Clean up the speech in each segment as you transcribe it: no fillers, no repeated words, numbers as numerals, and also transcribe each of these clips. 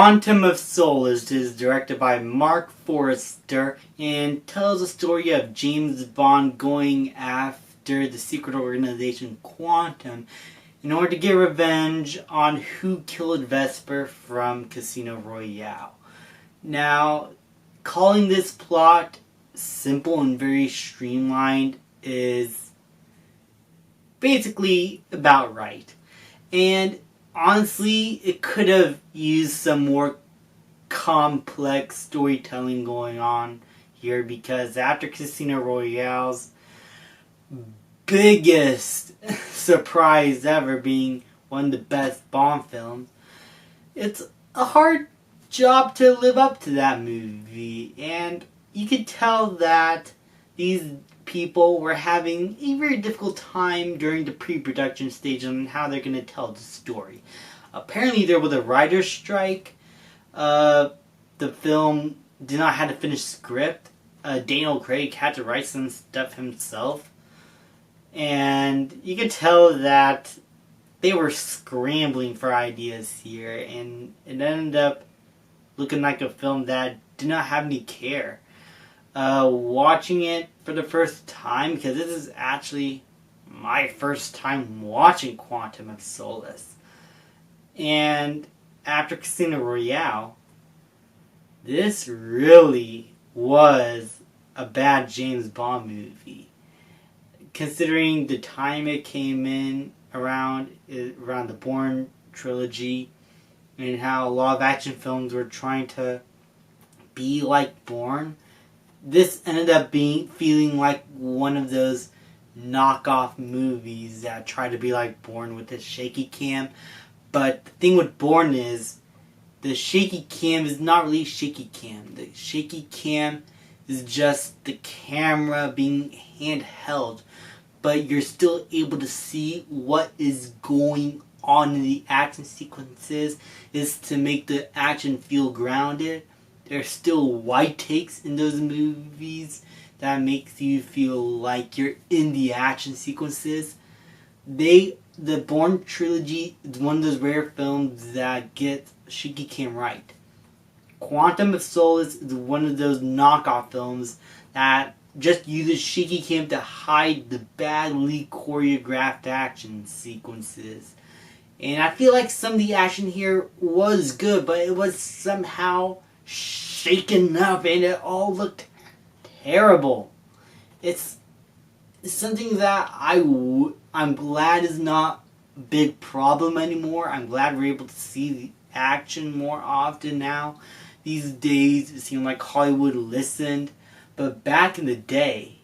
Quantum of Solace is directed by Mark Forrester and tells the story of James Bond going after the secret organization Quantum in order to get revenge on who killed Vesper from Casino Royale. Now, calling this plot simple and very streamlined is basically about right. And honestly, it could have used some more complex storytelling going on here, because after Casino Royale's biggest surprise ever, being one of the best Bond films, it's a hard job to live up to that movie. And you could tell that these people were having a very difficult time during the pre-production stage on how they're going to tell the story. Apparently there was a writer's strike. The film did not have a finished script. Daniel Craig had to write some stuff himself. And you could tell that they were scrambling for ideas here, and it ended up looking like a film that did not have any care. Watching it for the first time, because this is actually my first time watching Quantum of Solace, and after Casino Royale, this really was a bad James Bond movie, considering the time it came in around the Bourne trilogy, and how a lot of action films were trying to be like Bourne. This ended up feeling like one of those knockoff movies that try to be like Bourne with the shaky cam. But the thing with Bourne is, the shaky cam is not really shaky cam. The shaky cam is just the camera being handheld, but you're still able to see what is going on in the action sequences, is to make the action feel grounded. There's still white takes in those movies that makes you feel like you're in the action sequences. The Bourne trilogy is one of those rare films that gets shaky cam right. Quantum of Solace is one of those knockoff films that just uses shaky cam to hide the badly choreographed action sequences. And I feel like some of the action here was good, but it was somehow shaken up and it all looked terrible. It's something that I'm glad is not a big problem anymore. I'm glad we're able to see the action more often now. These days it seemed like Hollywood listened, but back in the day,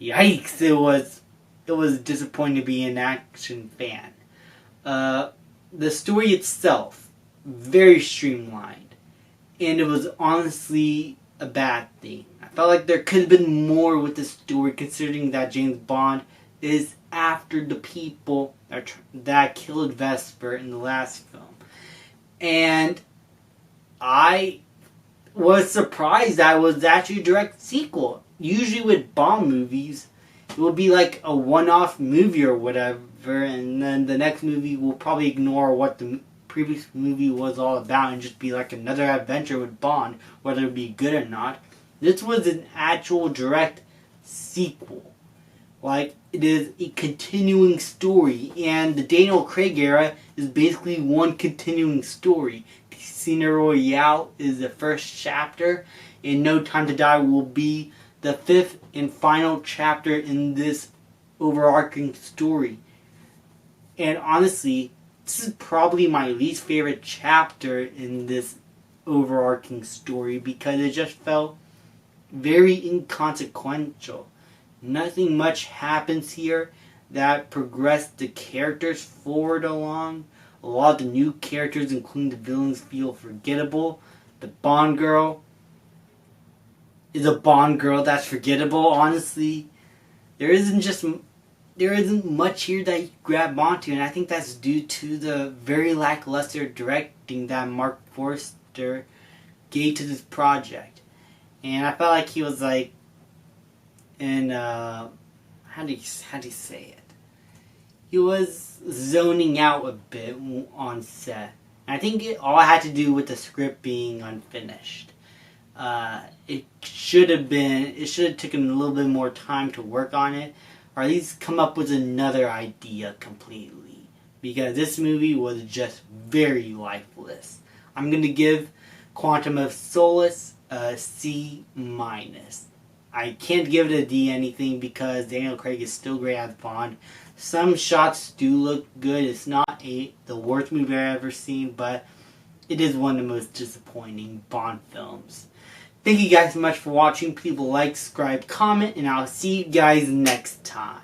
yikes, it was disappointing to be an action fan. The story itself, very streamlined. And it was honestly a bad thing. I felt like there could have been more with the story, considering that James Bond is after the people that killed Vesper in the last film. And I was surprised that it was actually a direct sequel. Usually with Bond movies, it will be like a one-off movie or whatever, and then the next movie will probably ignore what the previous movie was all about and just be like another adventure with Bond, whether it be good or not. This was an actual direct sequel. Like, it is a continuing story, and the Daniel Craig era is basically one continuing story. Casino Royale is the first chapter, and No Time to Die will be the fifth and final chapter in this overarching story. And honestly, this is probably my least favorite chapter in this overarching story, because it just felt very inconsequential. Nothing much happens here that progressed the characters forward along. A lot of the new characters, including the villains, feel forgettable. The Bond girl is a Bond girl that's forgettable, honestly. There isn't much here that you grab onto, and I think that's due to the very lackluster directing that Mark Forrester gave to this project. And I felt like he was like in how do you say it? He was zoning out a bit on set. And I think it all had to do with the script being unfinished. It should have taken a little bit more time to work on it, or at least come up with another idea completely. Because this movie was just very lifeless. I'm going to give Quantum of Solace a C-. I can't give it a D anything because Daniel Craig is still great as Bond. Some shots do look good. It's not the worst movie I've ever seen, but it is one of the most disappointing Bond films. Thank you guys so much for watching. Please like, subscribe, comment, and I'll see you guys next time.